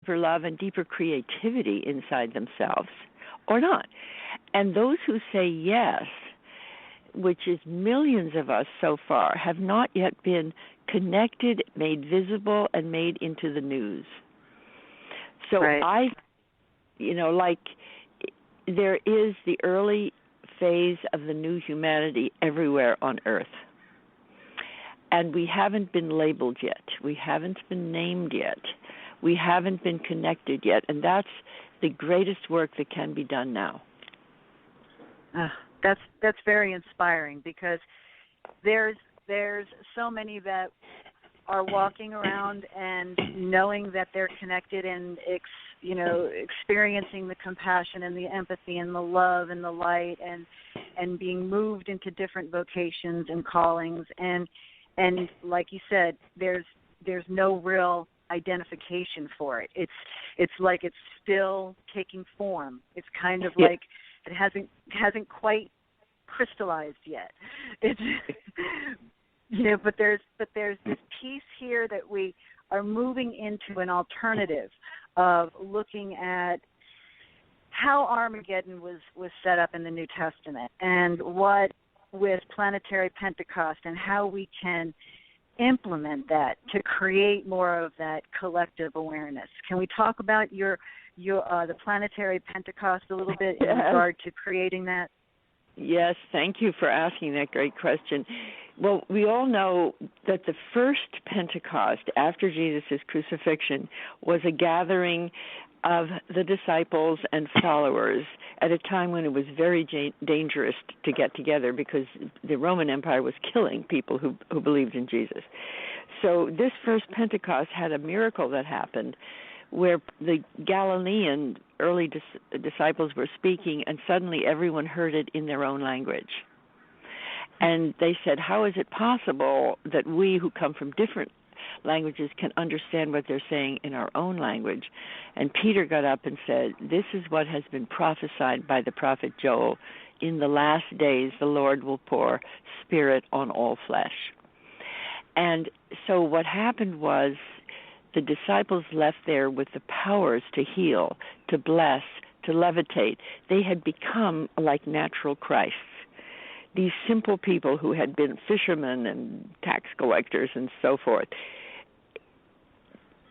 deeper love and deeper creativity inside themselves or not. And those who say yes, which is millions of us so far, have not yet been connected, made visible, and made into the news. So right. like there is the early phase of the new humanity everywhere on Earth. And we haven't been labeled yet. We haven't been named yet. We haven't been connected yet. And that's the greatest work that can be done now. That's very inspiring, because there's so many that are walking around and knowing that they're connected and experiencing the compassion and the empathy and the love and the light and being moved into different vocations and callings, and like you said, there's no real identification for it. It's like it's still taking form. It's kind of like it hasn't quite crystallized yet. It's but there's this piece here that we are moving into an alternative of looking at how Armageddon was set up in the New Testament, and what with planetary Pentecost, and how we can implement that to create more of that collective awareness. Can we talk about the planetary Pentecost a little bit in regard to creating that? Yes, thank you for asking that great question. Well, we all know that the first Pentecost after Jesus' crucifixion was a gathering of the disciples and followers at a time when it was very dangerous to get together, because the Roman Empire was killing people who believed in Jesus. So this first Pentecost had a miracle that happened where the Galilean early disciples were speaking, and suddenly everyone heard it in their own language. And they said, how is it possible that we who come from different languages can understand what they're saying in our own language? And Peter got up and said, this is what has been prophesied by the prophet Joel. In the last days, the Lord will pour Spirit on all flesh. And so what happened was the disciples left there with the powers to heal, to bless, to levitate. They had become like natural Christs. These simple people who had been fishermen and tax collectors and so forth.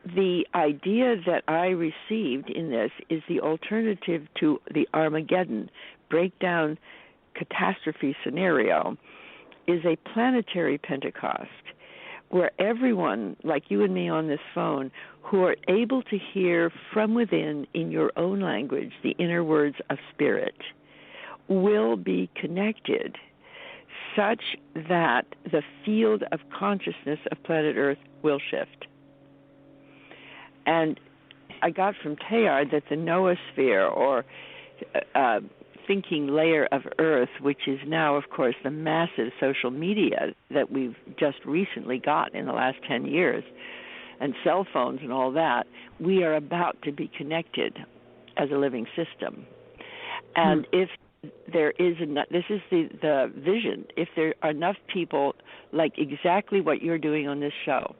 The idea that I received in this is the alternative to the Armageddon breakdown catastrophe scenario is a planetary Pentecost, where everyone, like you and me on this phone, who are able to hear from within in your own language the inner words of Spirit, will be connected such that the field of consciousness of planet Earth will shift. And I got from Teilhard that the noosphere, or thinking layer of Earth, which is now, of course, the massive social media that we've just recently got in the last 10 years, and cell phones and all that, we are about to be connected as a living system. And if there is this is the vision, if there are enough people like exactly what you're doing on this show,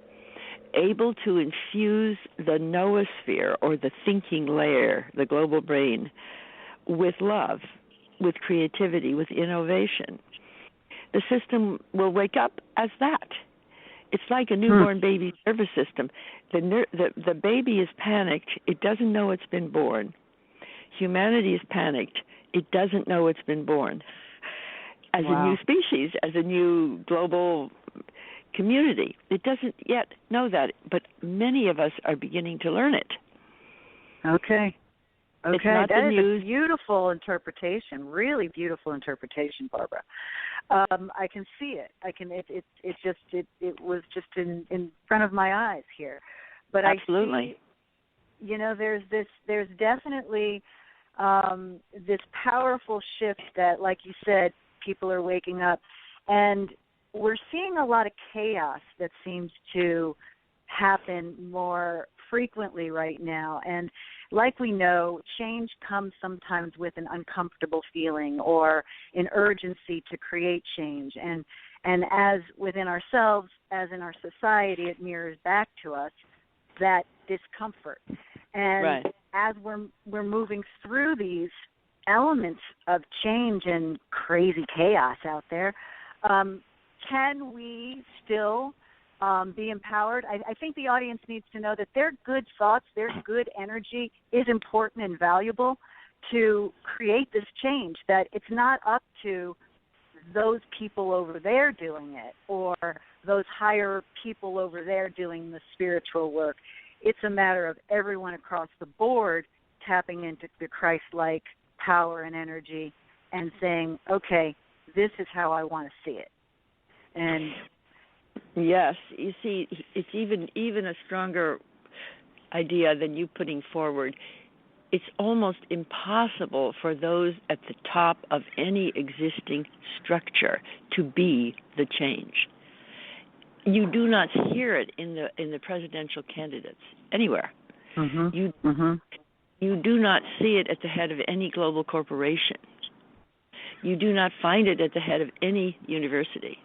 able to infuse the noosphere, or the thinking layer, the global brain, with love, with creativity, with innovation, the system will wake up as that. It's like a newborn baby nervous system. The baby is panicked. It doesn't know it's been born. Humanity is panicked. It doesn't know it's been born. As a new species, as a new global community. It doesn't yet know that, but many of us are beginning to learn it. Okay. That is news. A beautiful interpretation, really beautiful interpretation, Barbara. I can see it. It was just in front of my eyes here. But absolutely. I see, there's definitely this powerful shift that, like you said, people are waking up, and we're seeing a lot of chaos that seems to happen more frequently right now. And like we know, change comes sometimes with an uncomfortable feeling or an urgency to create change. And as within ourselves, as in our society, it mirrors back to us that discomfort. And Right. as we're moving through these elements of change and crazy chaos out there, can we still be empowered? I think the audience needs to know that their good thoughts, their good energy is important and valuable to create this change, that it's not up to those people over there doing it or those higher people over there doing the spiritual work. It's a matter of everyone across the board tapping into the Christ-like power and energy and saying, okay, this is how I want to see it. And yes, you see, it's even a stronger idea than you putting forward. It's almost impossible for those at the top of any existing structure to be the change. You do not hear it in the presidential candidates anywhere. Mm-hmm. You do not see it at the head of any global corporation. You do not find it at the head of any university.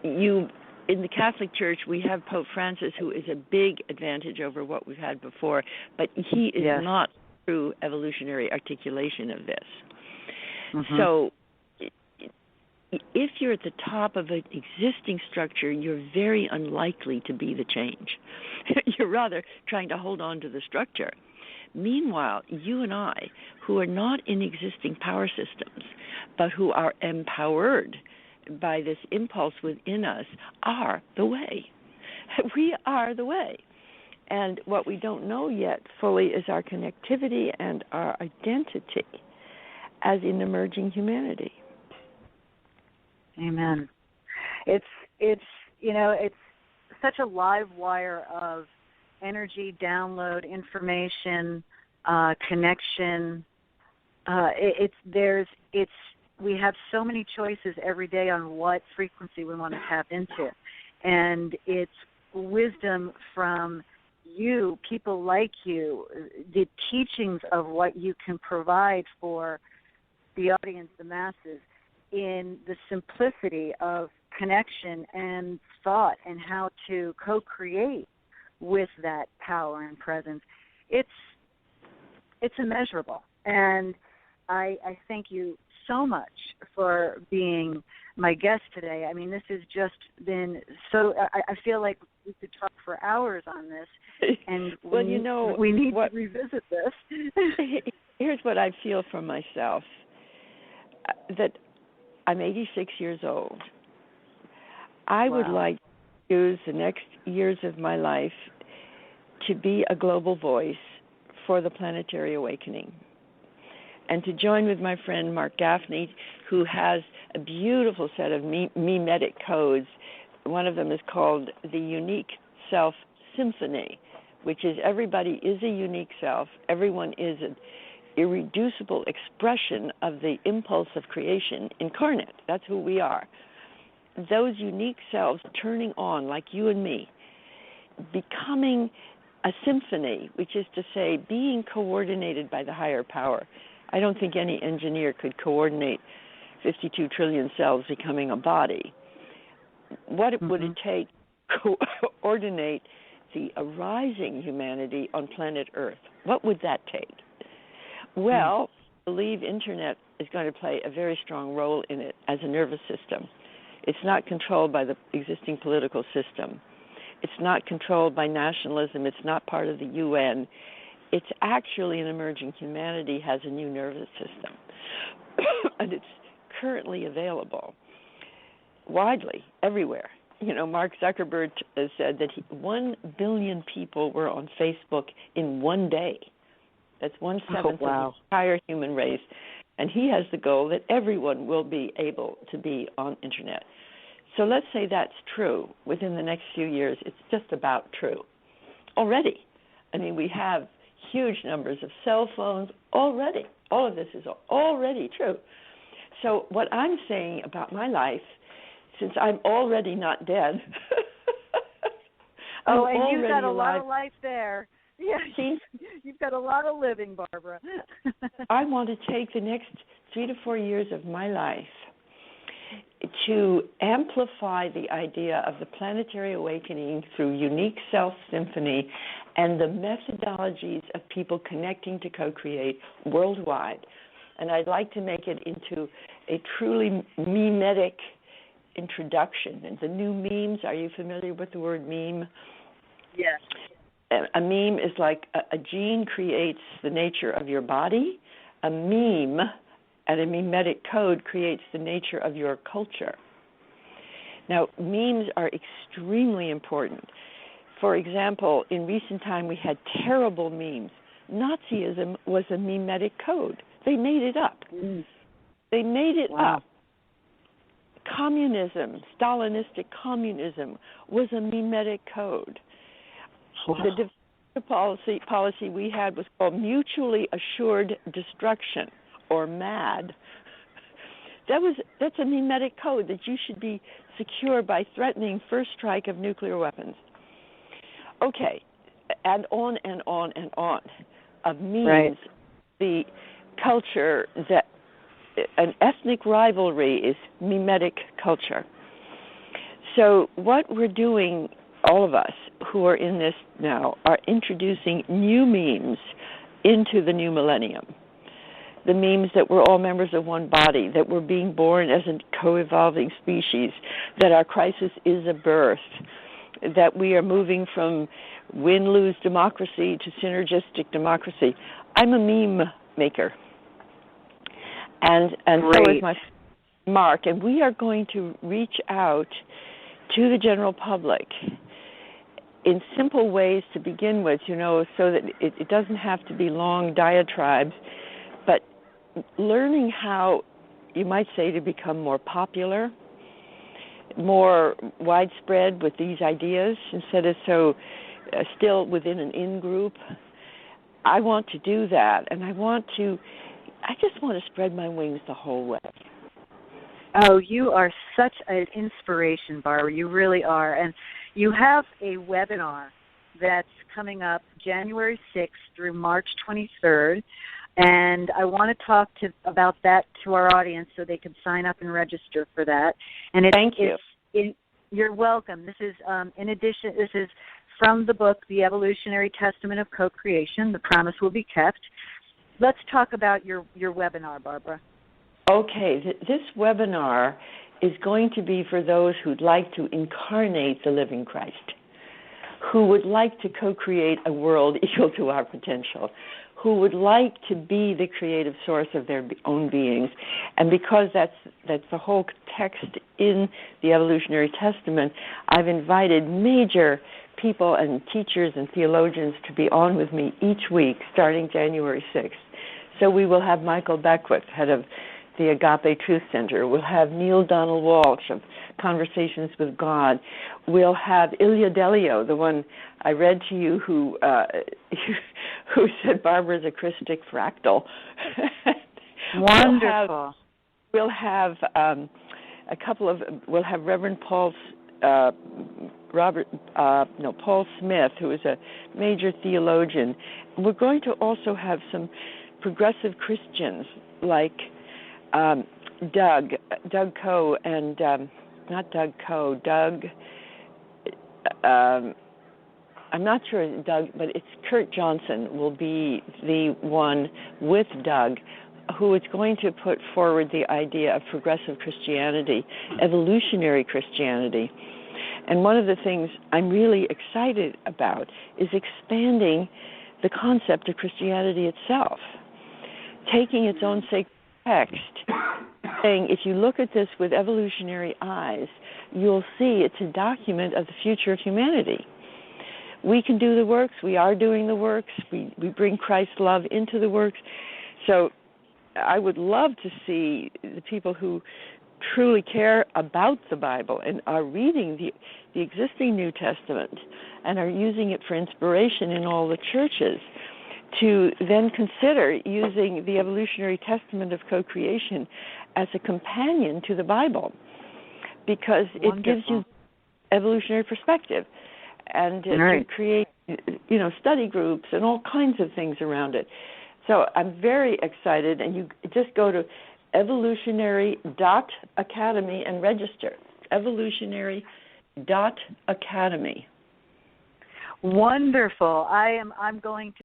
In the Catholic Church, we have Pope Francis, who is a big advantage over what we've had before, but he is not true evolutionary articulation of this. Mm-hmm. So if you're at the top of an existing structure, you're very unlikely to be the change. You're rather trying to hold on to the structure. Meanwhile, you and I, who are not in existing power systems, but who are empowered by this impulse within us, are the way. We are the way. And what we don't know yet fully is our connectivity and our identity as an emerging humanity. Amen. It's such a live wire of energy, download, information, connection. We have so many choices every day on what frequency we want to tap into. And it's wisdom from you, people like you, the teachings of what you can provide for the audience, the masses, in the simplicity of connection and thought and how to co-create with that power and presence. It's immeasurable. And I thank you so much for being my guest today. I mean, this has just been so, I feel like we could talk for hours on this, and well, we need to revisit this. Here's what I feel for myself, that I'm 86 years old. I would like to use the next years of my life to be a global voice for the planetary awakening, and to join with my friend Mark Gaffney, who has a beautiful set of mimetic codes. One of them is called the Unique Self Symphony, which is everybody is a unique self. Everyone is an irreducible expression of the impulse of creation incarnate. That's who we are. Those unique selves turning on, like you and me, becoming a symphony, which is to say being coordinated by the higher power. I don't think any engineer could coordinate 52 trillion cells becoming a body. What would it take to coordinate the arising humanity on planet Earth? What would that take? Well, I believe Internet is going to play a very strong role in it as a nervous system. It's not controlled by the existing political system. It's not controlled by nationalism. It's not part of the UN. It's actually an emerging humanity has a new nervous system. And it's currently available widely, everywhere. Mark Zuckerberg said that 1 billion people were on Facebook in one day. That's 1/7 of the entire human race. And he has the goal that everyone will be able to be on Internet. So let's say that's true. Within the next few years, it's just about true. Already. I mean, we have huge numbers of cell phones already. All of this is already true. So what I'm saying about my life, since I'm already not dead. And you've got a lot of life there. Yeah, you've got a lot of living, Barbara. I want to take the next 3 to 4 years of my life to amplify the idea of the planetary awakening through unique self-symphony and the methodologies of people connecting to co-create worldwide. And I'd like to make it into a truly memetic introduction. And the new memes, are you familiar with the word meme? Yes. A meme is like a gene creates the nature of your body. A meme and a memetic code creates the nature of your culture. Now, memes are extremely important. For example, in recent time, we had terrible memes. Nazism was a memetic code. They made it up. They made it up. Communism, Stalinistic communism, was a memetic code. The policy we had was called mutually assured destruction, or MAD. That's a memetic code that you should be secure by threatening first strike of nuclear weapons. Okay, and on and on and on of memes, right. The culture that an ethnic rivalry is memetic culture. So what we're doing, all of us who are in this now, are introducing new memes into the new millennium. The memes that we're all members of one body, that we're being born as a co-evolving species, that our crisis is a birth, that we are moving from win-lose democracy to synergistic democracy. I'm a meme maker. And so is my Mark, and we are going to reach out to the general public in simple ways to begin with, so that it doesn't have to be long diatribes, but learning how, you might say, to become more popular, more widespread with these ideas instead of so still within an in-group. I want to do that, and I just want to spread my wings the whole way. Oh, you are such an inspiration, Barbara. You really are. And you have a webinar that's coming up January 6th through March 23rd. And I want to talk about that to our audience so they can sign up and register for that. And Thank you. You're welcome. This is, in addition, this is from the book, The Evolutionary Testament of Co-Creation, The Promise Will Be Kept. Let's talk about your webinar, Barbara. Okay, this webinar is going to be for those who'd like to incarnate the living Christ, who would like to co-create a world equal to our potential, who would like to be the creative source of their own beings. And because that's the whole text in the Evolutionary Testament, I've invited major people and teachers and theologians to be on with me each week starting January 6th. So we will have Michael Beckwith, head of the Agape Truth Center. We'll have Neil Donald Walsh of Conversations with God. We'll have Ilya Delio, the one I read to you, who said Barbara's a Christic fractal. Wonderful. We'll have Reverend Paul Smith, who is a major theologian. We're going to also have some progressive Christians like Doug Coe and not Doug Coe, Doug. I'm not sure Doug, but it's Kurt Johnson will be the one with Doug, who is going to put forward the idea of progressive Christianity, evolutionary Christianity. And one of the things I'm really excited about is expanding the concept of Christianity itself, taking its own sacred text, saying if you look at this with evolutionary eyes, you'll see it's a document of the future of humanity. We can do the works. We are doing the works. We bring Christ's love into the works. So I would love to see the people who truly care about the Bible and are reading the existing New Testament and are using it for inspiration in all the churches to then consider using the Evolutionary Testament of Co-Creation as a companion to the Bible, because it gives you evolutionary perspective and to create, study groups and all kinds of things around it. So I'm very excited, and you just go to evolutionary.academy and register. Evolutionary.academy. Wonderful. I'm going to